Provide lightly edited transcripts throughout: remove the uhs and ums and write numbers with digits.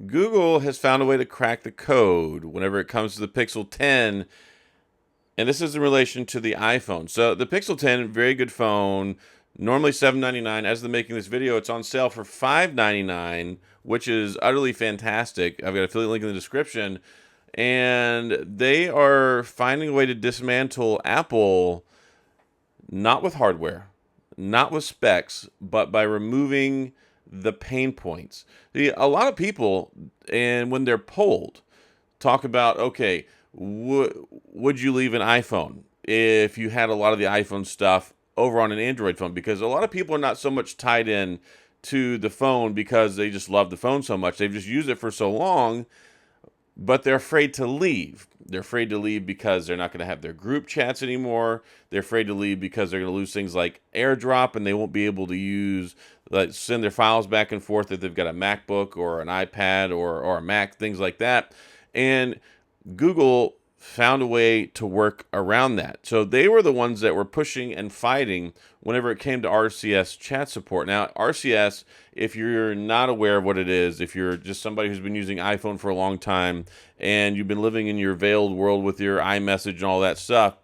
Google has found a way to crack the code whenever it comes to the Pixel 10, and this is in relation to the iPhone. So the Pixel 10, very good phone, normally $799. As of making this video, it's on sale for $599, which is utterly fantastic. I've got an affiliate link in the description, and they are finding a way to dismantle Apple, not with hardware, not with specs, but by removing the pain points. A lot of people, and when they're polled, talk about, okay, would you leave an iPhone if you had a lot of the iPhone stuff over on an Android phone? Because a lot of people are not so much tied in to the phone because they just love the phone so much. They've just used it for so long, but they're afraid to leave. They're afraid to leave because they're not going to have their group chats anymore. They're afraid to leave because they're going to lose things like AirDrop, and they won't be able to use, like, send their files back and forth if they've got a MacBook or an iPad or a Mac, things like that. And Google found a way to work around that. So they were the ones that were pushing and fighting whenever it came to RCS chat support. Now, RCS, if you're not aware of what it is, if you're just somebody who's been using iPhone for a long time and you've been living in your veiled world with your iMessage and all that stuff,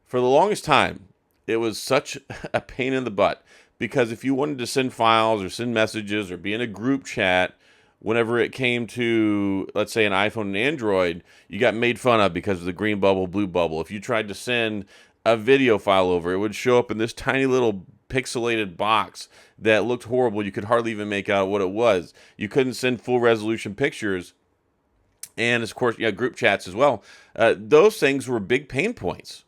for the longest time, it was such a pain in the butt, because if you wanted to send files or send messages or be in a group chat, whenever it came to, let's say, an iPhone and Android, you got made fun of because of the green bubble, blue bubble. If you tried to send a video file over, it would show up in this tiny little pixelated box that looked horrible. You could hardly even make out what it was. You couldn't send full resolution pictures. And, of course, yeah, group chats as well. Those things were big pain points.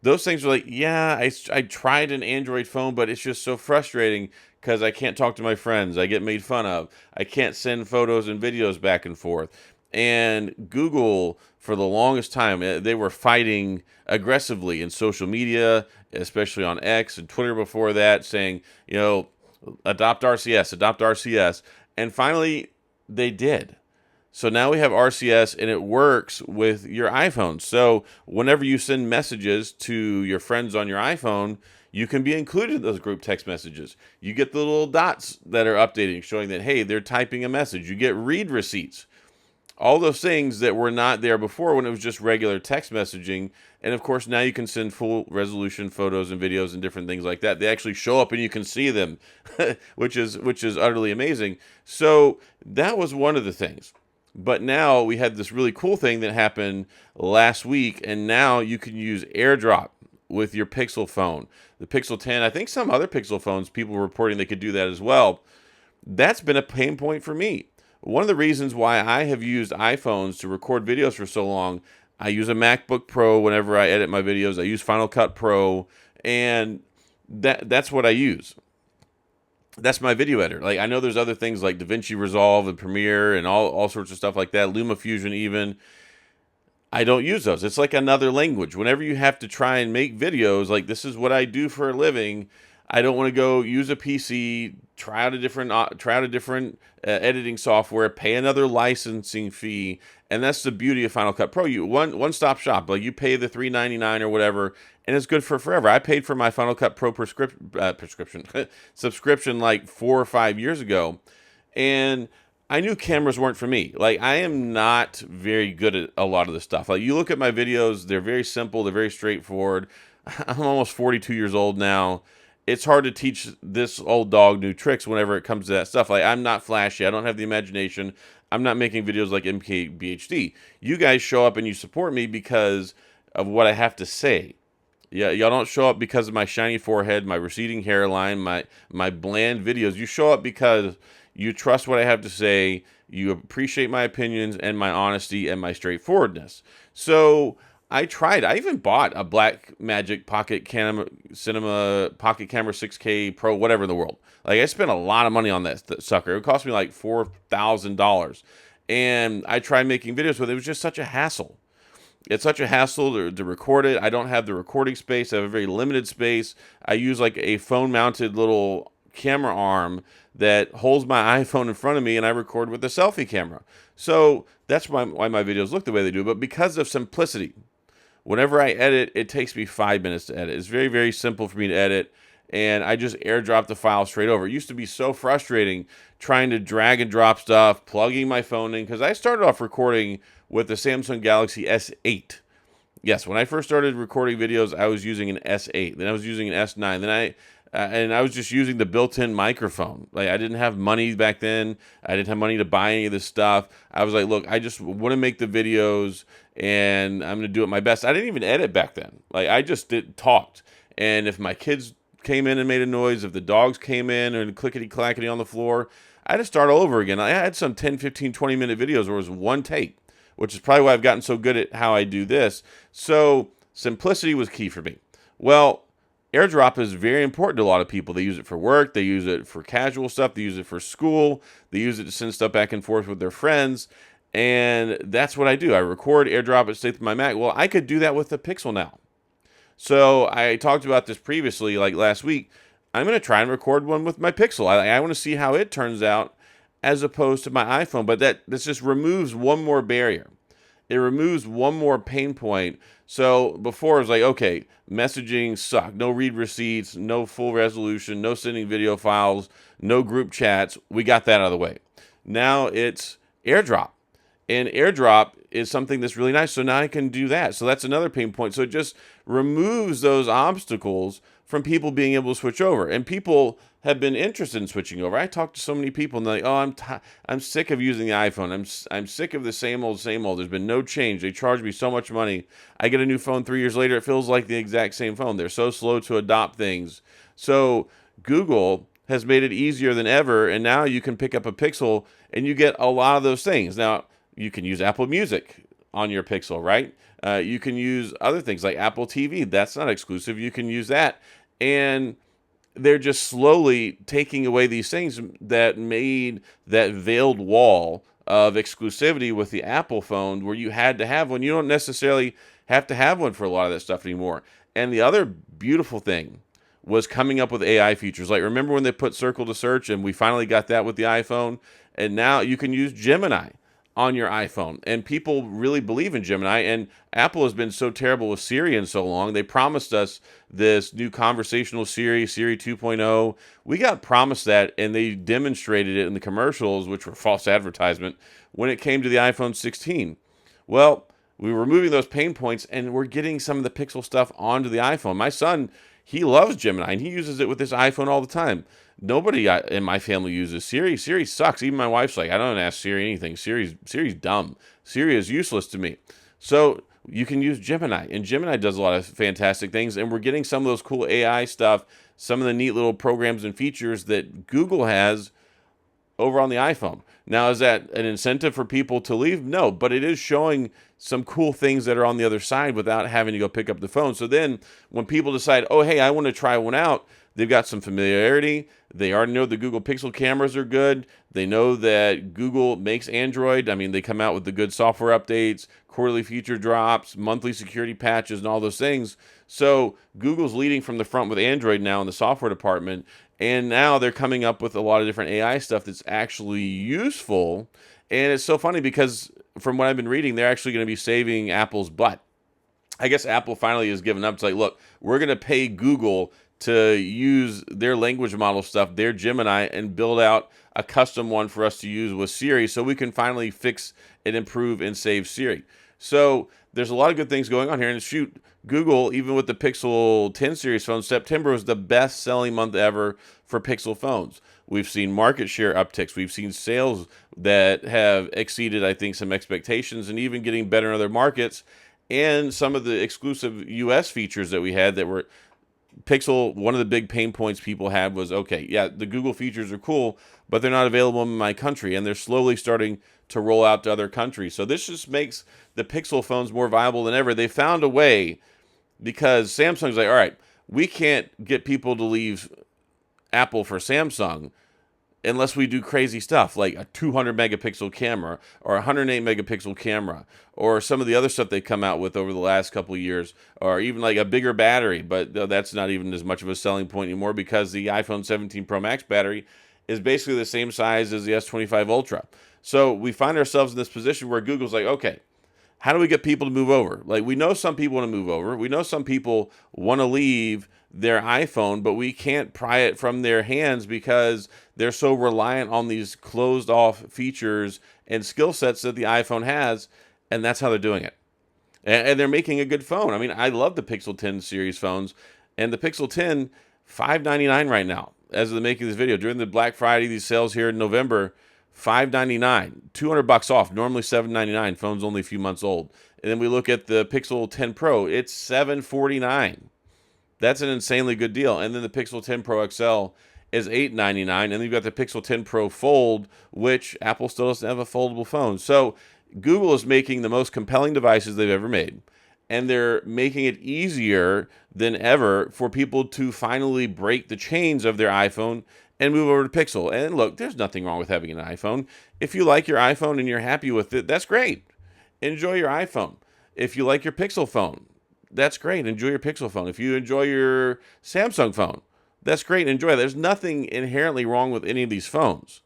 Those things were like, yeah, I tried an Android phone, but it's just so frustrating because I can't talk to my friends. I get made fun of. I can't send photos and videos back and forth. And Google, for the longest time, they were fighting aggressively in social media, especially on X and Twitter before that, saying, adopt RCS, adopt RCS. And finally, they did. So now we have RCS, and it works with your iPhone. So whenever you send messages to your friends on your iPhone, you can be included in those group text messages. You get the little dots that are updating, showing that, hey, they're typing a message. You get read receipts. All those things that were not there before when it was just regular text messaging. And, of course, now you can send full resolution photos and videos and different things like that. They actually show up and you can see them, which is utterly amazing. So that was one of the things. But now we had this really cool thing that happened last week, and now you can use AirDrop with your Pixel phone. The Pixel 10, I think some other Pixel phones, people were reporting they could do that as well. That's been a pain point for me. One of the reasons why I have used iPhones to record videos for so long, I use a MacBook Pro whenever I edit my videos. I use Final Cut Pro, and that's what I use. That's my video editor. Like, I know there's other things like DaVinci Resolve and Premiere and all sorts of stuff like that, LumaFusion even. I don't use those. It's like another language. Whenever you have to try and make videos, like this is what I do for a living, I don't want to go use a PC, try out a different editing software, pay another licensing fee, and that's the beauty of Final Cut Pro. You one-stop shop. Like, you pay the $3.99 or whatever, and it's good for forever. I paid for my Final Cut Pro prescription subscription like 4 or 5 years ago, and I knew cameras weren't for me. Like, I am not very good at a lot of this stuff. Like, you look at my videos, they're very simple, they're very straightforward. I'm almost 42 years old now. It's hard to teach this old dog new tricks whenever it comes to that stuff. Like, I'm not flashy. I don't have the imagination. I'm not making videos like MKBHD. You guys show up and you support me because of what I have to say. Yeah, y'all don't show up because of my shiny forehead, my receding hairline, my bland videos. You show up because you trust what I have to say. You appreciate my opinions and my honesty and my straightforwardness. So I tried. I even bought a Blackmagic Pocket Cinema Pocket Camera 6K Pro, whatever in the world. Like, I spent a lot of money on that sucker. It cost me like $4,000. And I tried making videos with it. It was just such a hassle. It's such a hassle to record it. I don't have the recording space. I have a very limited space. I use like a phone-mounted little camera arm that holds my iPhone in front of me, and I record with a selfie camera. So that's why my videos look the way they do. But because of simplicity, whenever I edit, it takes me 5 minutes to edit. It's very, very simple for me to edit. and I just AirDrop the file straight over. It used to be so frustrating trying to drag and drop stuff, plugging my phone in, because I started off recording with the Samsung Galaxy S8. Yes, when I first started recording videos, I was using an S8. Then I was using an S9. Then I was just using the built-in microphone. Like, I didn't have money back then. I didn't have money to buy any of this stuff. I was like, look, I just want to make the videos, and I'm going to do it my best. I didn't even edit back then. Like, I just talked. And if my kids came in and made a noise, if the dogs came in and clickety-clackety on the floor, I had to start all over again. I had some 10, 15, 20-minute videos where it was one take, which is probably why I've gotten so good at how I do this. So simplicity was key for me. Well, AirDrop is very important to a lot of people. They use it for work. They use it for casual stuff. They use it for school. They use it to send stuff back and forth with their friends. And that's what I do. I record, AirDrop it straight to my Mac. Well, I could do that with the Pixel now. So I talked about this previously, like last week. I'm going to try and record one with my Pixel. I want to see how it turns out as opposed to my iPhone. But this just removes one more barrier. It removes one more pain point. So before it was like, okay, messaging sucked. No read receipts, no full resolution, no sending video files, no group chats. We got that out of the way. Now it's AirDrop. And AirDrop is something that's really nice. So now I can do that. So that's another pain point. So it just removes those obstacles from people being able to switch over. And people have been interested in switching over. I talked to so many people and they're like, oh, I'm sick of using the iPhone. I'm sick of the same old, same old. There's been no change. They charge me so much money. I get a new phone 3 years later. It feels like the exact same phone. They're so slow to adopt things. So Google has made it easier than ever. And now you can pick up a Pixel and you get a lot of those things. Now, you can use Apple Music on your Pixel, right? You can use other things like Apple TV. That's not exclusive. You can use that. And they're just slowly taking away these things that made that veiled wall of exclusivity with the Apple phone where you had to have one. You don't necessarily have to have one for a lot of that stuff anymore. And the other beautiful thing was coming up with AI features. Like, remember when they put Circle to Search and we finally got that with the iPhone? And now you can use Gemini on your iPhone. And people really believe in Gemini. And Apple has been so terrible with Siri in so long. They promised us this new conversational Siri 2.0. We got promised that, and they demonstrated it in the commercials, which were false advertisement, when it came to the iPhone 16. Well, we were removing those pain points, and we're getting some of the Pixel stuff onto the iPhone. My son, he loves Gemini, and he uses it with his iPhone all the time. Nobody in my family uses Siri. Siri sucks. Even my wife's like, I don't ask Siri anything. Siri's dumb. Siri is useless to me. So you can use Gemini, and Gemini does a lot of fantastic things, and we're getting some of those cool AI stuff, some of the neat little programs and features that Google has over on the iPhone. Now, is that an incentive for people to leave? No, but it is showing some cool things that are on the other side without having to go pick up the phone. So then when people decide, oh, hey, I want to try one out, they've got some familiarity. They already know the Google Pixel cameras are good. They know that Google makes Android. I mean, they come out with the good software updates, quarterly feature drops, monthly security patches, and all those things. So Google's leading from the front with Android now in the software department. And now they're coming up with a lot of different AI stuff that's actually useful. And it's so funny because from what I've been reading, they're actually going to be saving Apple's butt. I guess Apple finally has given up. It's like, look, we're going to pay Google to use their language model stuff, their Gemini, and build out a custom one for us to use with Siri so we can finally fix and improve and save Siri. So there's a lot of good things going on here. And shoot, Google, even with the Pixel 10 series phones, September was the best-selling month ever for Pixel phones. We've seen market share upticks. We've seen sales that have exceeded, I think, some expectations and even getting better in other markets. And some of the exclusive U.S. features that we had that were Pixel, one of the big pain points people had was, okay, yeah, the Google features are cool, but they're not available in my country, and they're slowly starting to roll out to other countries. So this just makes the Pixel phones more viable than ever. They found a way because Samsung's like, all right, we can't get people to leave Apple for Samsung unless we do crazy stuff like a 200 megapixel camera or a 108 megapixel camera or some of the other stuff they come out with over the last couple of years, or even like a bigger battery. But that's not even as much of a selling point anymore because the iPhone 17 Pro Max battery is basically the same size as the S25 Ultra. So we find ourselves in this position where Google's like, okay, how do we get people to move over? Like, we know some people want to move over. We know some people want to leave their iPhone, but we can't pry it from their hands because they're so reliant on these closed off features and skill sets that the iPhone has, and that's how they're doing it. And they're making a good phone. I mean, I love the Pixel 10 series phones, and the Pixel 10, $599 right now as of the making of this video. During the Black Friday, these sales here in November, $599, $200 off. Normally $799. Phone's only a few months old. And then we look at the Pixel 10 Pro, it's $749. That's an insanely good deal. And then the Pixel 10 Pro XL is $899. And then you've got the Pixel 10 Pro Fold, which Apple still doesn't have a foldable phone. So Google is making the most compelling devices they've ever made. And they're making it easier than ever for people to finally break the chains of their iPhone and move over to Pixel. And look, there's nothing wrong with having an iPhone. If you like your iPhone and you're happy with it, that's great. Enjoy your iPhone. If you like your Pixel phone, that's great. Enjoy your Pixel phone. If you enjoy your Samsung phone, that's great. Enjoy it. There's nothing inherently wrong with any of these phones.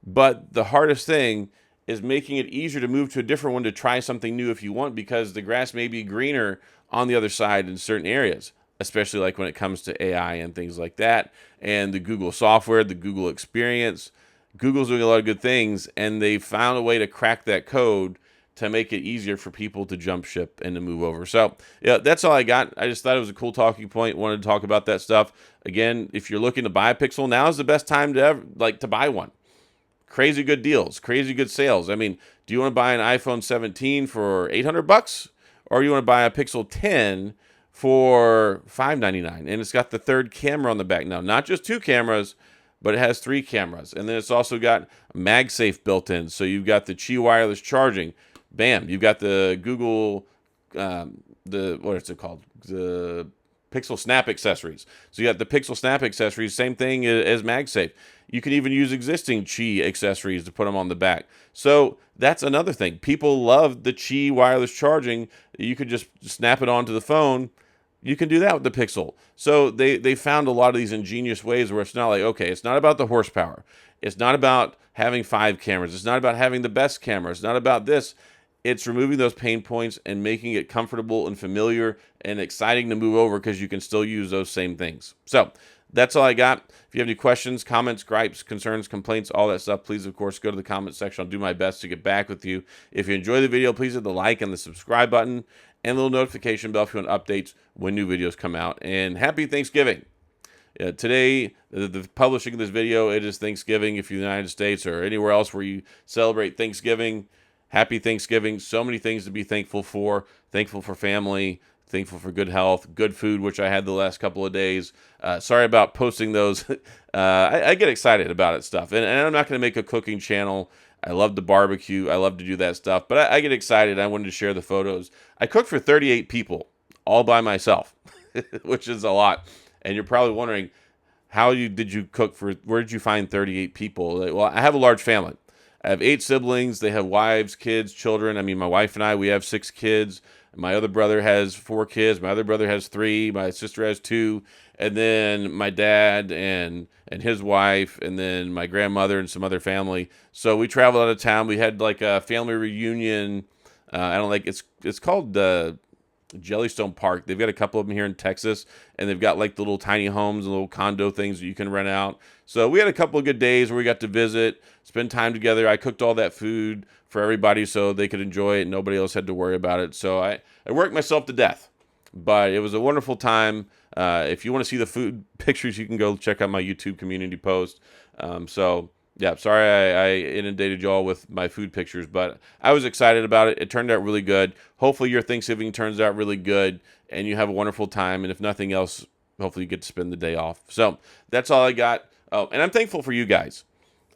But the hardest thing is making it easier to move to a different one to try something new if you want, because the grass may be greener on the other side in certain areas, especially like when it comes to AI and things like that, and the Google software, the Google experience. Google's doing a lot of good things, and they found a way to crack that code to make it easier for people to jump ship and to move over. So, yeah, that's all I got. I just thought it was a cool talking point. Wanted to talk about that stuff. Again, if you're looking to buy a Pixel, now is the best time to ever, to buy one. Crazy good deals, crazy good sales. I mean, do you want to buy an iPhone 17 for $800, or you want to buy a Pixel 10 for $599? And it's got the third camera on the back now, not just two cameras, but it has three cameras. And then it's also got MagSafe built in. So you've got the Qi wireless charging. Bam, you've got the Google, what is it called? The Pixel Snap accessories. So you got the Pixel Snap accessories, same thing as MagSafe. You can even use existing Qi accessories to put them on the back. So that's another thing. People love the Qi wireless charging. You could just snap it onto the phone. You can do that with the Pixel. So they found a lot of these ingenious ways where it's not like, okay, it's not about the horsepower. It's not about having 5 cameras. It's not about having the best camera. It's not about this. It's removing those pain points and making it comfortable and familiar and exciting to move over because you can still use those same things. So that's all I got. If you have any questions, comments, gripes, concerns, complaints, all that stuff, please, of course, go to the comment section. I'll do my best to get back with you. If you enjoy the video, please hit the like and the subscribe button and the little notification bell if you want updates when new videos come out. And happy Thanksgiving. Today, the publishing of this video, it is Thanksgiving. If you're in the United States or anywhere else where you celebrate Thanksgiving, happy Thanksgiving. So many things to be thankful for. Thankful for family. Thankful for good health. Good food, which I had the last couple of days. Sorry about posting those. I get excited about it stuff. And I'm not going to make a cooking channel. I love to barbecue. I love to do that stuff. But I get excited. I wanted to share the photos. I cooked for 38 people all by myself, which is a lot. And you're probably wondering, did you cook for, where did you find 38 people? Well, I have a large family. I have 8 siblings. They have wives, kids, children. I mean, my wife and I, we have 6 kids. My other brother has 4 kids. My other brother has 3. My sister has 2. And then my dad and his wife, and then my grandmother and some other family. So we traveled out of town. We had like a family reunion. It's called Jellystone Park. They've got a couple of them here in Texas, and they've got like the little tiny homes and little condo things that you can rent out. So we had a couple of good days where we got to visit, spend time together. I cooked all that food for everybody so they could enjoy it and nobody else had to worry about it. So I worked myself to death, but it was a wonderful time. If you want to see the food pictures, you can go check out my YouTube community post. Yeah, sorry I inundated y'all with my food pictures, but I was excited about it. It turned out really good. Hopefully your Thanksgiving turns out really good and you have a wonderful time. And if nothing else, hopefully you get to spend the day off. So that's all I got. Oh, and I'm thankful for you guys.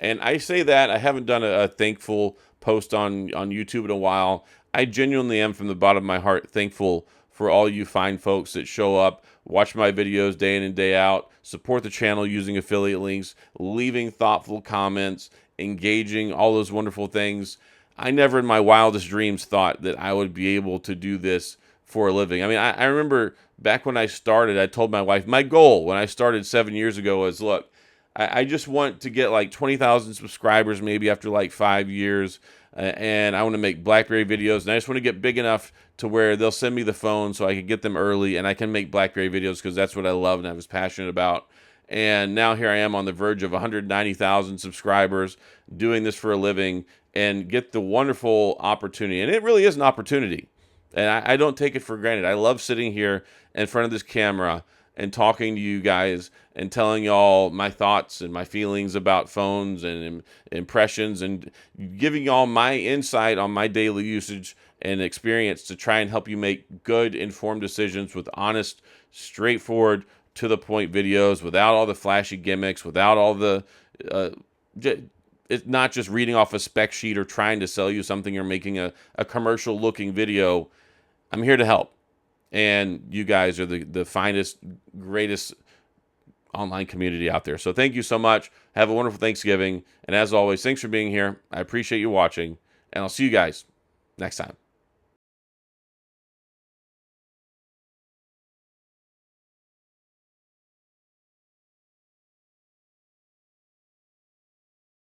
And I say that I haven't done a thankful post on YouTube in a while. I genuinely am, from the bottom of my heart, thankful for all you fine folks that show up, watch my videos day in and day out, support the channel using affiliate links, leaving thoughtful comments, engaging, all those wonderful things. I never in my wildest dreams thought that I would be able to do this for a living. I mean, I remember back when I started, I told my wife, my goal when I started 7 years ago was, look, I just want to get like 20,000 subscribers maybe after like 5 years. and I want to make BlackBerry videos, and I just want to get big enough to where they'll send me the phone so I can get them early, and I can make BlackBerry videos because that's what I love and I was passionate about. And now here I am on the verge of 190,000 subscribers, doing this for a living, and get the wonderful opportunity. And it really is an opportunity, and I don't take it for granted. I love sitting here in front of this camera and talking to you guys and telling y'all my thoughts and my feelings about phones and impressions, and giving y'all my insight on my daily usage and experience to try and help you make good, informed decisions with honest, straightforward, to the point videos, without all the flashy gimmicks, without all the it's not just reading off a spec sheet or trying to sell you something or making a commercial looking video. I'm here to help. And you guys are the finest, greatest online community out there. So thank you so much. Have a wonderful Thanksgiving. And as always, thanks for being here. I appreciate you watching. And I'll see you guys next time.